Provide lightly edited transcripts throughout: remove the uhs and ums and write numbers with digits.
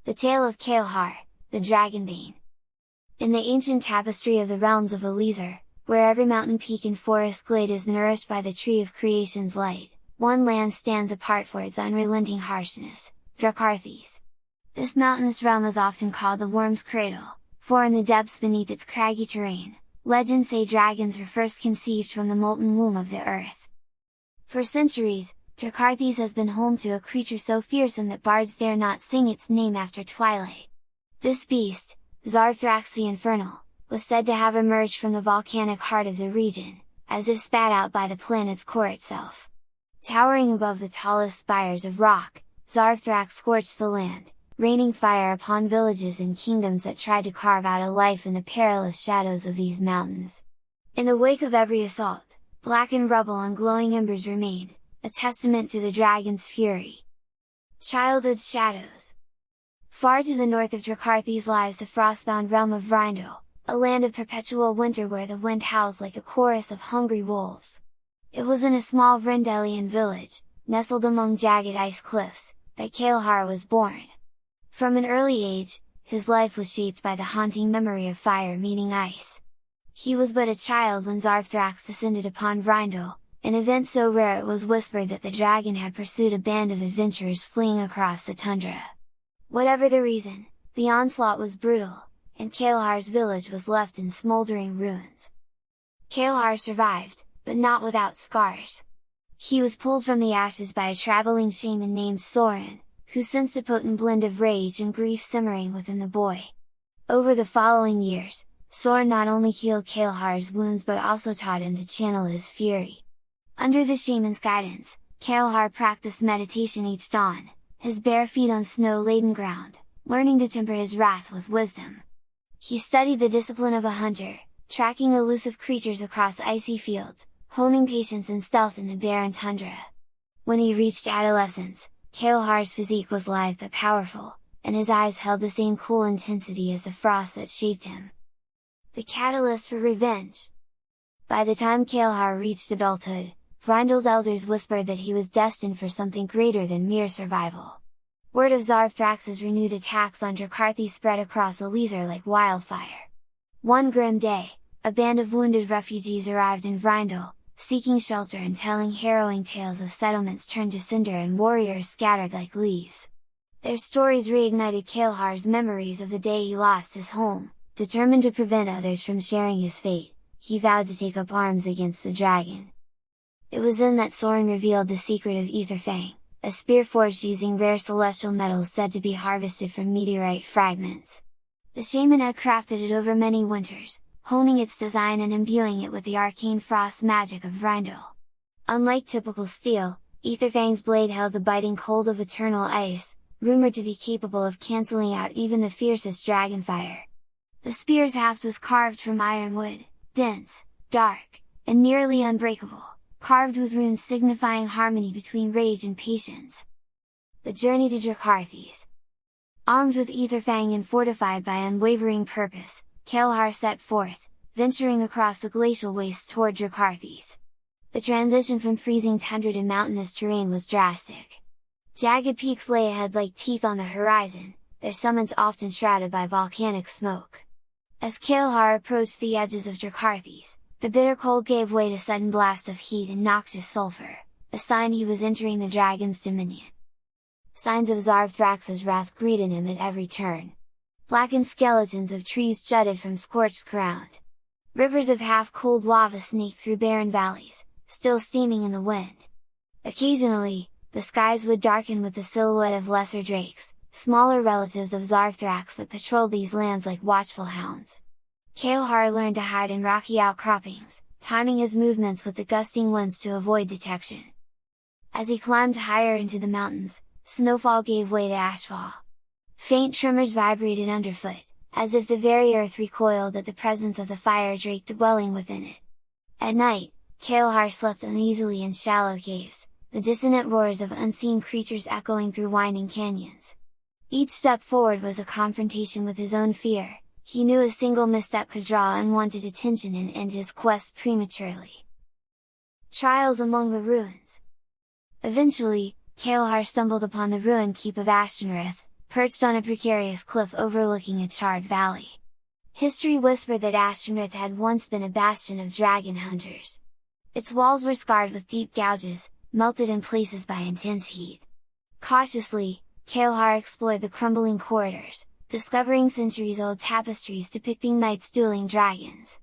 The Tale of Kaelhar, the Dragonbane. In the ancient tapestry of the Realms of Elysar, where every mountain peak and forest glade is nourished by the tree of creation's light, one land stands apart for its unrelenting harshness, Dracarthes. This mountainous realm is often called the Worm's Cradle, for in the depths beneath its craggy terrain, legends say dragons were first conceived from the molten womb of the earth. For centuries, Dracarthes has been home to a creature so fearsome that bards dare not sing its name after twilight. This beast, Zarthrax the Infernal, was said to have emerged from the volcanic heart of the region, as if spat out by the planet's core itself. Towering above the tallest spires of rock, Zarthrax scorched the land, raining fire upon villages and kingdoms that tried to carve out a life in the perilous shadows of these mountains. In the wake of every assault, blackened rubble and glowing embers remained, a testament to the dragon's fury. Childhood shadows. Far to the north of Dracarthes lies the frostbound realm of Vrindle, a land of perpetual winter where the wind howls like a chorus of hungry wolves. It was in a small Vrindelian village, nestled among jagged ice cliffs, that Kaelhar was born. From an early age, his life was shaped by the haunting memory of fire meeting ice. He was but a child when Zarthrax descended upon Vrindle, an event so rare it was whispered that the dragon had pursued a band of adventurers fleeing across the tundra. Whatever the reason, the onslaught was brutal, and Kaelhar's village was left in smoldering ruins. Kaelhar survived, but not without scars. He was pulled from the ashes by a traveling shaman named Soren, who sensed a potent blend of rage and grief simmering within the boy. Over the following years, Soren not only healed Kaelhar's wounds but also taught him to channel his fury. Under the shaman's guidance, Kaelhar practiced meditation each dawn, his bare feet on snow-laden ground, learning to temper his wrath with wisdom. He studied the discipline of a hunter, tracking elusive creatures across icy fields, honing patience and stealth in the barren tundra. When he reached adolescence, Kaelhar's physique was lithe but powerful, and his eyes held the same cool intensity as the frost that shaped him. The catalyst for revenge. By the time Kaelhar reached adulthood, Vrindle's elders whispered that he was destined for something greater than mere survival. Word of Zarthrax's renewed attacks on Dracarthes spread across Elysar like wildfire. One grim day, a band of wounded refugees arrived in Vrindle, seeking shelter and telling harrowing tales of settlements turned to cinder and warriors scattered like leaves. Their stories reignited Kaelhar's memories of the day he lost his home. Determined to prevent others from sharing his fate, he vowed to take up arms against the dragon. It was then that Soren revealed the secret of Aetherfang, a spear forged using rare celestial metals said to be harvested from meteorite fragments. The shaman had crafted it over many winters, honing its design and imbuing it with the arcane frost magic of Vrindle. Unlike typical steel, Aetherfang's blade held the biting cold of eternal ice, rumored to be capable of cancelling out even the fiercest dragonfire. The spear's haft was carved from ironwood, dense, dark, and nearly unbreakable, carved with runes signifying harmony between rage and patience. The journey to Dracarthes. Armed with Aetherfang and fortified by unwavering purpose, Kaelhar set forth, venturing across the glacial wastes toward Dracarthes. The transition from freezing tundra to mountainous terrain was drastic. Jagged peaks lay ahead like teeth on the horizon, their summits often shrouded by volcanic smoke. As Kaelhar approached the edges of Dracarthes, the bitter cold gave way to sudden blasts of heat and noxious sulfur, a sign he was entering the dragon's dominion. Signs of Zarthrax's wrath greeted him at every turn. Blackened skeletons of trees jutted from scorched ground. Rivers of half-cooled lava snaked through barren valleys, still steaming in the wind. Occasionally, the skies would darken with the silhouette of lesser drakes, smaller relatives of Zarthrax that patrolled these lands like watchful hounds. Kaelhar learned to hide in rocky outcroppings, timing his movements with the gusting winds to avoid detection. As he climbed higher into the mountains, snowfall gave way to ashfall. Faint tremors vibrated underfoot, as if the very earth recoiled at the presence of the fire drake dwelling within it. At night, Kaelhar slept uneasily in shallow caves, the dissonant roars of unseen creatures echoing through winding canyons. Each step forward was a confrontation with his own fear. He knew a single misstep could draw unwanted attention and end his quest prematurely. Trials among the ruins. Eventually, Kaelhar stumbled upon the ruined keep of Ashtonrith, perched on a precarious cliff overlooking a charred valley. History whispered that Ashtonrith had once been a bastion of dragon hunters. Its walls were scarred with deep gouges, melted in places by intense heat. Cautiously, Kaelhar explored the crumbling corridors, discovering centuries-old tapestries depicting knights dueling dragons.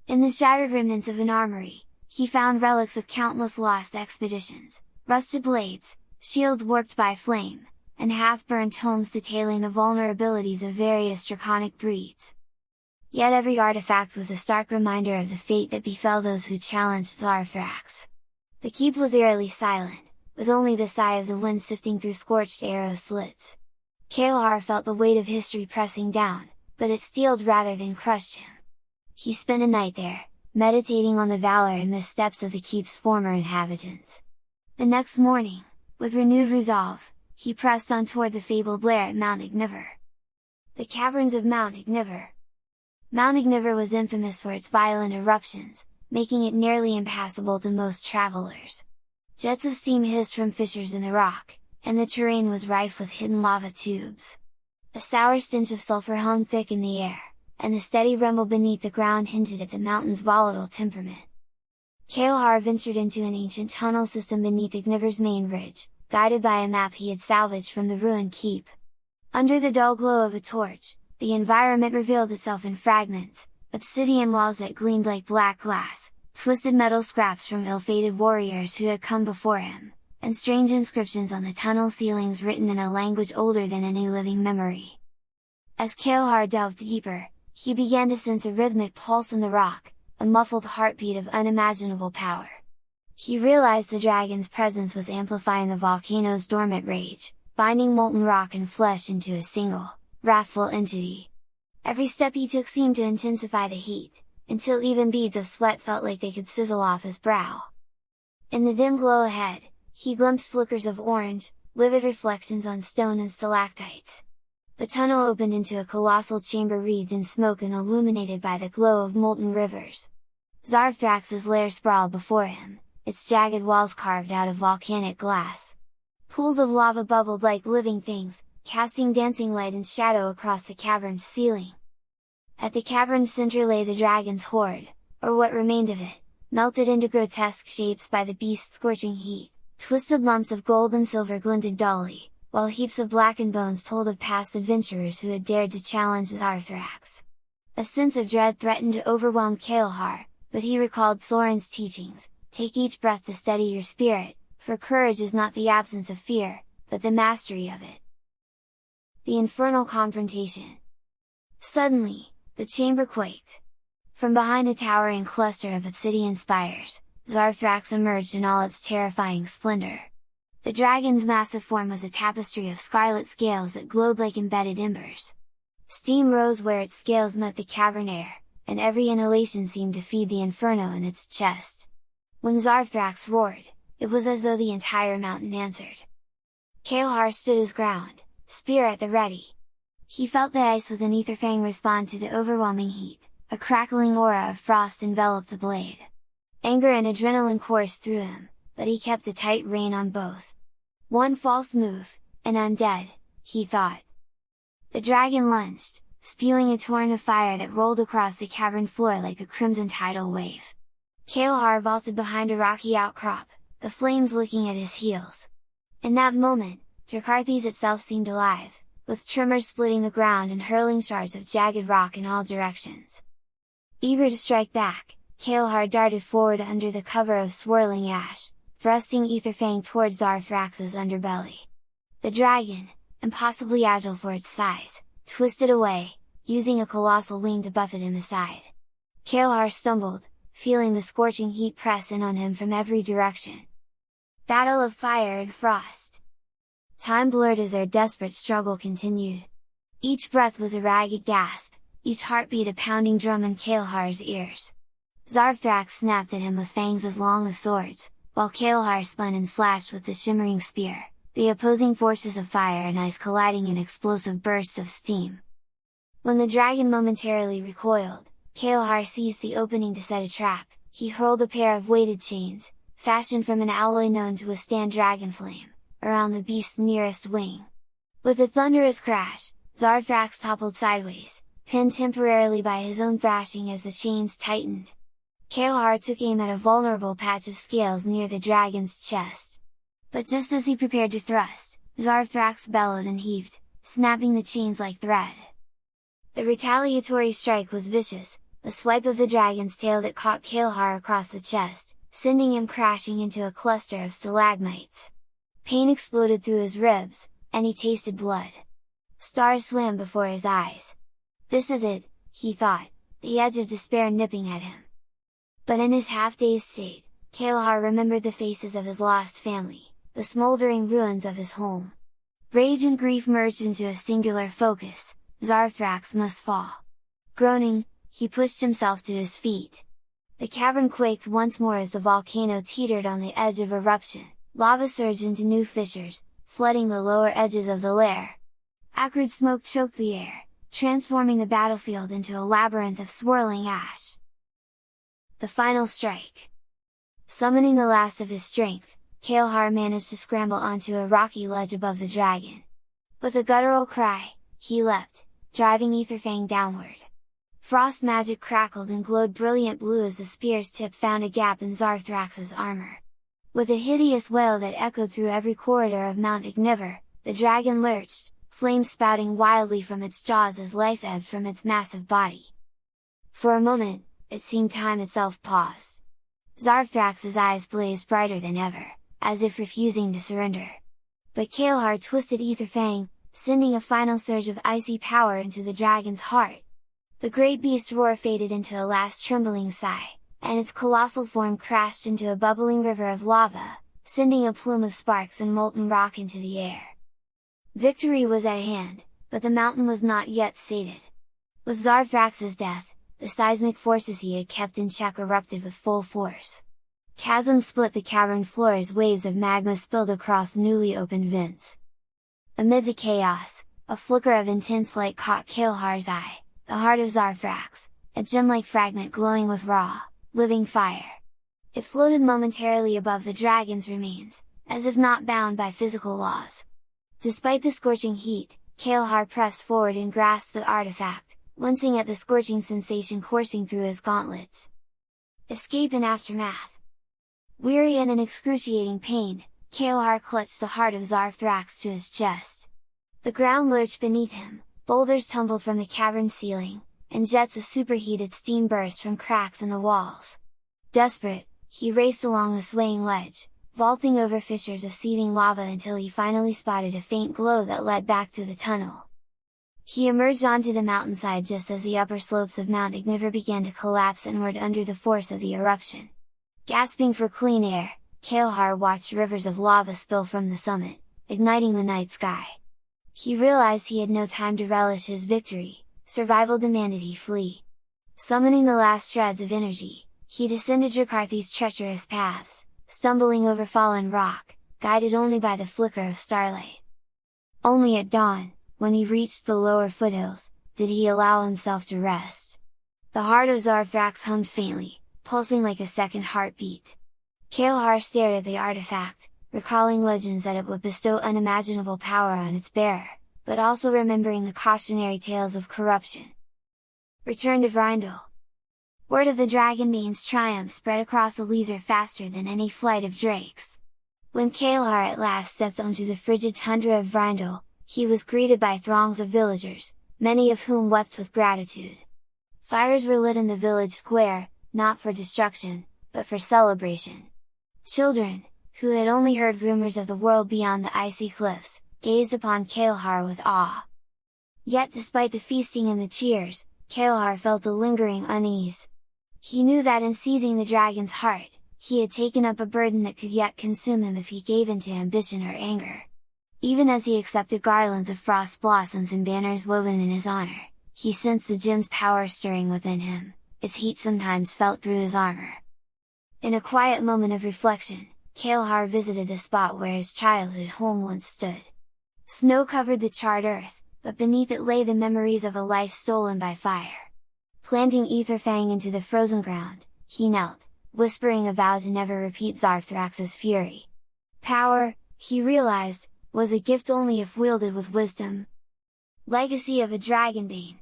In the shattered remnants of an armory, he found relics of countless lost expeditions, rusted blades, shields warped by flame, and half-burned tomes detailing the vulnerabilities of various draconic breeds. Yet every artifact was a stark reminder of the fate that befell those who challenged Zarthrax. The keep was eerily silent, with only the sigh of the wind sifting through scorched arrow slits. Kaelhar felt the weight of history pressing down, but it steeled rather than crushed him. He spent a night there, meditating on the valor and missteps of the keep's former inhabitants. The next morning, with renewed resolve, he pressed on toward the fabled lair at Mount Igniver. The caverns of Mount Igniver. Mount Igniver was infamous for its violent eruptions, making it nearly impassable to most travelers. Jets of steam hissed from fissures in the rock, and the terrain was rife with hidden lava tubes. A sour stench of sulfur hung thick in the air, and the steady rumble beneath the ground hinted at the mountain's volatile temperament. Kaelhar ventured into an ancient tunnel system beneath Igniver's main ridge, guided by a map he had salvaged from the ruined keep. Under the dull glow of a torch, the environment revealed itself in fragments, obsidian walls that gleamed like black glass, twisted metal scraps from ill-fated warriors who had come before him, and strange inscriptions on the tunnel ceilings written in a language older than any living memory. As Kaelhar delved deeper, he began to sense a rhythmic pulse in the rock, a muffled heartbeat of unimaginable power. He realized the dragon's presence was amplifying the volcano's dormant rage, binding molten rock and flesh into a single, wrathful entity. Every step he took seemed to intensify the heat, until even beads of sweat felt like they could sizzle off his brow. In the dim glow ahead, he glimpsed flickers of orange, livid reflections on stone and stalactites. The tunnel opened into a colossal chamber wreathed in smoke and illuminated by the glow of molten rivers. Zarthrax's lair sprawled before him, its jagged walls carved out of volcanic glass. Pools of lava bubbled like living things, casting dancing light and shadow across the cavern's ceiling. At the cavern's center lay the dragon's hoard, or what remained of it, melted into grotesque shapes by the beast's scorching heat. Twisted lumps of gold and silver glinted dully, while heaps of blackened bones told of past adventurers who had dared to challenge Zarthrax. A sense of dread threatened to overwhelm Kaelhar, but he recalled Sorin's teachings: take each breath to steady your spirit, for courage is not the absence of fear, but the mastery of it. The infernal confrontation. Suddenly, the chamber quaked. From behind a towering cluster of obsidian spires, Zarthrax emerged in all its terrifying splendor. The dragon's massive form was a tapestry of scarlet scales that glowed like embedded embers. Steam rose where its scales met the cavern air, and every inhalation seemed to feed the inferno in its chest. When Zarthrax roared, it was as though the entire mountain answered. Kaelhar stood his ground, spear at the ready. He felt the ice with an etherfang respond to the overwhelming heat, a crackling aura of frost enveloped the blade. Anger and adrenaline coursed through him, but he kept a tight rein on both. One false move, and I'm dead, he thought. The dragon lunged, spewing a torrent of fire that rolled across the cavern floor like a crimson tidal wave. Kaelhar vaulted behind a rocky outcrop, the flames licking at his heels. In that moment, Dracarthes itself seemed alive, with tremors splitting the ground and hurling shards of jagged rock in all directions. Eager to strike back, Kaelhar darted forward under the cover of swirling ash, thrusting Etherfang towards Zarthrax's underbelly. The dragon, impossibly agile for its size, twisted away, using a colossal wing to buffet him aside. Kaelhar stumbled, feeling the scorching heat press in on him from every direction. Battle of fire and frost! Time blurred as their desperate struggle continued. Each breath was a ragged gasp, each heartbeat a pounding drum in Kaelhar's ears. Zarthrax snapped at him with fangs as long as swords, while Kaelhar spun and slashed with the shimmering spear, the opposing forces of fire and ice colliding in explosive bursts of steam. When the dragon momentarily recoiled, Kaelhar seized the opening to set a trap. He hurled a pair of weighted chains, fashioned from an alloy known to withstand dragon flame, around the beast's nearest wing. With a thunderous crash, Zarthrax toppled sideways, pinned temporarily by his own thrashing as the chains tightened. Kaelhar took aim at a vulnerable patch of scales near the dragon's chest. But just as he prepared to thrust, Zarthrax bellowed and heaved, snapping the chains like thread. The retaliatory strike was vicious, a swipe of the dragon's tail that caught Kaelhar across the chest, sending him crashing into a cluster of stalagmites. Pain exploded through his ribs, and he tasted blood. Stars swam before his eyes. This is it, he thought, the edge of despair nipping at him. But in his half-dazed state, Kaelhar remembered the faces of his lost family, the smoldering ruins of his home. Rage and grief merged into a singular focus: Zarthrax must fall. Groaning, he pushed himself to his feet. The cavern quaked once more as the volcano teetered on the edge of eruption, lava surged into new fissures, flooding the lower edges of the lair. Acrid smoke choked the air, transforming the battlefield into a labyrinth of swirling ash. The final strike. Summoning the last of his strength, Kaelhar managed to scramble onto a rocky ledge above the dragon. With a guttural cry, he leapt, driving Aetherfang downward. Frost magic crackled and glowed brilliant blue as the spear's tip found a gap in Zarthrax's armor. With a hideous wail that echoed through every corridor of Mount Igniver, the dragon lurched, flames spouting wildly from its jaws as life ebbed from its massive body. For a moment, it seemed time itself paused. Zarthrax's eyes blazed brighter than ever, as if refusing to surrender. But Kaelhar twisted Aetherfang, sending a final surge of icy power into the dragon's heart. The great beast's roar faded into a last trembling sigh, and its colossal form crashed into a bubbling river of lava, sending a plume of sparks and molten rock into the air. Victory was at hand, but the mountain was not yet sated. With Zarthrax's death, the seismic forces he had kept in check erupted with full force. Chasms split the cavern floor as waves of magma spilled across newly opened vents. Amid the chaos, a flicker of intense light caught Kaelhar's eye, the heart of Zarthrax, a gem-like fragment glowing with raw, living fire. It floated momentarily above the dragon's remains, as if not bound by physical laws. Despite the scorching heat, Kaelhar pressed forward and grasped the artifact, wincing at the scorching sensation coursing through his gauntlets. Escape and aftermath. Weary and in excruciating pain, Kaelhar clutched the heart of Zarthrax to his chest. The ground lurched beneath him, boulders tumbled from the cavern ceiling, and jets of superheated steam burst from cracks in the walls. Desperate, he raced along the swaying ledge, vaulting over fissures of seething lava until he finally spotted a faint glow that led back to the tunnel. He emerged onto the mountainside just as the upper slopes of Mount Igniver began to collapse inward under the force of the eruption. Gasping for clean air, Kaelhar watched rivers of lava spill from the summit, igniting the night sky. He realized he had no time to relish his victory, survival demanded he flee. Summoning the last shreds of energy, he descended Drakarthi's treacherous paths, stumbling over fallen rock, guided only by the flicker of starlight. Only at dawn, when he reached the lower foothills, did he allow himself to rest. The heart of Zarthrax hummed faintly, pulsing like a second heartbeat. Kaelhar stared at the artifact, recalling legends that it would bestow unimaginable power on its bearer, but also remembering the cautionary tales of corruption. Return to Vrindle. Word of the Dragonbane's triumph spread across Elysar faster than any flight of drakes. When Kaelhar at last stepped onto the frigid tundra of Vrindle, he was greeted by throngs of villagers, many of whom wept with gratitude. Fires were lit in the village square, not for destruction, but for celebration. Children, who had only heard rumors of the world beyond the icy cliffs, gazed upon Kaelhar with awe. Yet despite the feasting and the cheers, Kaelhar felt a lingering unease. He knew that in seizing the dragon's heart, he had taken up a burden that could yet consume him if he gave in to ambition or anger. Even as he accepted garlands of frost blossoms and banners woven in his honor, he sensed the gem's power stirring within him, its heat sometimes felt through his armor. In a quiet moment of reflection, Kaelhar visited the spot where his childhood home once stood. Snow covered the charred earth, but beneath it lay the memories of a life stolen by fire. Planting Aetherfang into the frozen ground, he knelt, whispering a vow to never repeat Zarthrax's fury. Power, he realized, was a gift only if wielded with wisdom. Legacy of a Dragonbane.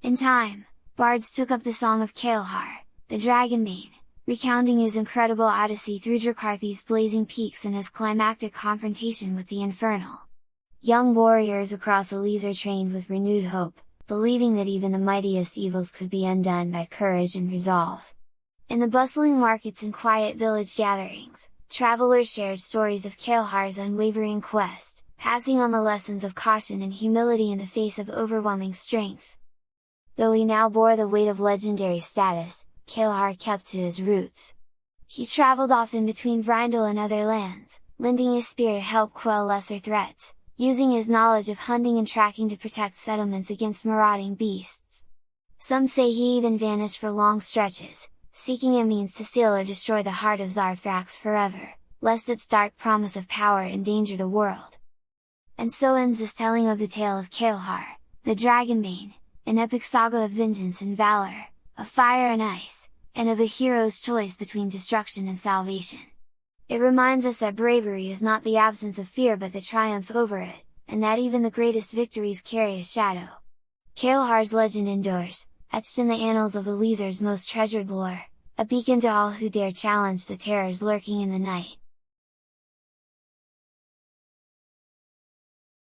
In time, bards took up the song of Kaelhar, the Dragonbane, recounting his incredible odyssey through Dracarthi's blazing peaks and his climactic confrontation with the Infernal. Young warriors across Elysar trained with renewed hope, believing that even the mightiest evils could be undone by courage and resolve. In the bustling markets and quiet village gatherings, travelers shared stories of Kaelhar's unwavering quest, passing on the lessons of caution and humility in the face of overwhelming strength. Though he now bore the weight of legendary status, Kaelhar kept to his roots. He traveled often between Vrindle and other lands, lending his spear to help quell lesser threats, using his knowledge of hunting and tracking to protect settlements against marauding beasts. Some say he even vanished for long stretches, seeking a means to steal or destroy the heart of Zarthrax forever, lest its dark promise of power endanger the world. And so ends this telling of the tale of Kaelhar, the Dragonbane, an epic saga of vengeance and valor, of fire and ice, and of a hero's choice between destruction and salvation. It reminds us that bravery is not the absence of fear but the triumph over it, and that even the greatest victories carry a shadow. Kaelhar's legend endures, etched in the annals of Elysar's most treasured lore, a beacon to all who dare challenge the terrors lurking in the night.